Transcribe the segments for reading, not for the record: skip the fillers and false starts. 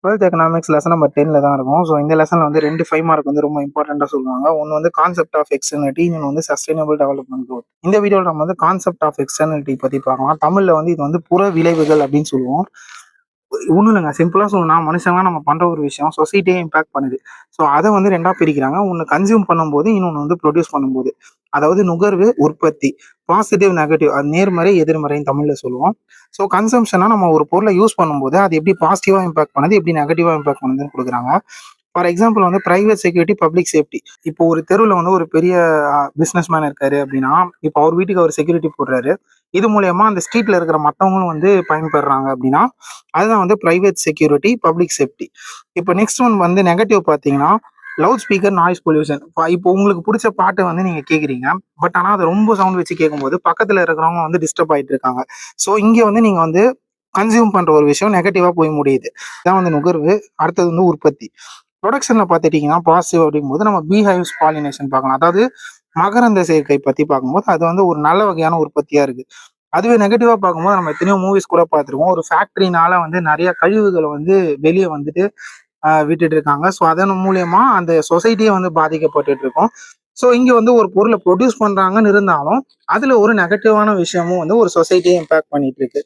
12th economics lesson number 10ல தான் இருக்கும். So இந்த லெசன்ல வந்து 2 5 மார்க் வந்து ரொம்ப இம்பார்ட்டண்டா சொல்லுவாங்க. ஒன்று வந்து கான்செப்ட் ஆஃப் எக்ஸ்டர்னிட்டி, இன்னொன்று வந்து சஸ்டைனபிள் டெவலப்மெண்ட் க்ரோத். இந்த வீடியோவில் நம்ம வந்து கான்செப்ட் ஆஃப் எக்ஸ்டர்னிட்டி பத்தி பார்க்கலாம். தமிழ்ல வந்து இது வந்து புற விளைவுகள் அப்படின்னு சொல்லுவோம். ஒன்றும் இல்லைங்க, சிம்பிளா சொல்லணும்னா மனுஷங்க நம்ம பண்ற ஒரு விஷயம் சொசைட்டியை இம்பாக்ட் பண்ணுது. ஸோ அதை வந்து ரெண்டா பிரிக்கிறாங்க. ஒன்று கன்சியூம் பண்ணும்போது, இன்னொன்று வந்து ப்ரொடியூஸ் பண்ணும்போது. அதாவது நுகர்வு, உற்பத்தி, பாசிட்டிவ் நெகட்டிவ், அது நேர்மறை எதிர்மறைன்னு தமிழ்ல சொல்லுவோம். ஸோ கன்சம்ஷனா நம்ம ஒரு பொருளை யூஸ் பண்ணும்போது அது எப்படி பாசிட்டிவா இம்பாக்ட் பண்ணுது, எப்படி நெகட்டிவா இம்பாக்ட் பண்ணுதுன்னு கொடுக்குறாங்க. ஃபார் எக்ஸாம்பிள் வந்து பிரைவேட் செக்யூரிட்டி, பப்ளிக் சேஃப்டி. இப்போ ஒரு தெருவில் வந்து ஒரு பெரிய பிசினஸ் மேன் இருக்காரு அப்படின்னா, இப்போ அவர் வீட்டுக்கு அவர் செக்யூரிட்டி போடுறாரு. இது மூலயமா அந்த ஸ்ட்ரீட்ல இருக்கிற மற்றவங்களும் வந்து பயன்பெறாங்க அப்படின்னா அதுதான் வந்து பிரைவேட் செக்யூரிட்டி, பப்ளிக் சேஃப்டி. இப்போ நெக்ஸ்ட் ஒன் வந்து நெகட்டிவ் பார்த்தீங்கன்னா லவுட் ஸ்பீக்கர், நாய்ஸ் பொல்யூஷன். இப்போ உங்களுக்கு பிடிச்ச பாட்டு வந்து நீங்க கேட்குறீங்க. பட் ஆனால் அது ரொம்ப சவுண்ட் வச்சு கேட்கும்போது பக்கத்துல இருக்கிறவங்க வந்து டிஸ்டர்ப் ஆயிட்டு இருக்காங்க. ஸோ இங்க வந்து நீங்க வந்து கன்சியூம் பண்ற ஒரு விஷயம் நெகட்டிவா போய் முடியுது. இதான் வந்து நுகர்வு. அடுத்தது வந்து உற்பத்தி. ப்ரொடக்ஷன்ல பார்த்துட்டீங்கன்னா பாசிட்டிவ் அப்படிங்கும்போது நம்ம பீஹைவ்ஸ் பாலினேஷன் பார்க்கலாம். அதாவது மகரந்த சேர்க்கை பத்தி பார்க்கும்போது அது வந்து ஒரு நல்ல வகையான உற்பத்தியா இருக்கு. அதுவே நெகட்டிவா பார்க்கும்போது நம்ம எத்தனையோ மூவிஸ் கூட பார்த்துருக்கோம். ஒரு ஃபேக்டரினால வந்து நிறைய கழிவுகளை வந்து வெளியே வந்துட்டு விட்டுட்டு இருக்காங்க. ஸோ அதன் மூலியமா அந்த சொசைட்டியே வந்து பாதிக்கப்பட்டுட்டு இருக்கும். ஸோ இங்க வந்து ஒரு பொருளை ப்ரொடியூஸ் பண்றாங்கன்னு இருந்தாலும் அதுல ஒரு நெகட்டிவான விஷயமும் வந்து ஒரு சொசைட்டியை இம்பாக்ட் பண்ணிட்டு இருக்கு.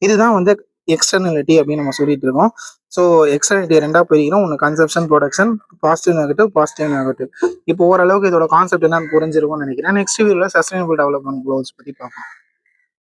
இதுதான் வந்து எக்ஸ்டர்னலிட்டி அப்படின்னு நம்ம சொல்லிட்டு இருக்கோம். ஸோ எக்ஸ்டர்னலிட்டி ரெண்டா பிரிக்கிறோம். ஒன்று consumption, production, positive negative, positive negative. இப்போ ஓரளவுக்கு இதோட கான்செப்ட் என்னன்னு புரிஞ்சிருக்கும்னு நினைக்கிறேன். நெக்ஸ்ட் வீடியோல சஸ்டைனபிள் டெவலப்மெண்ட் கோல்ஸ் பத்தி பார்க்கலாம்.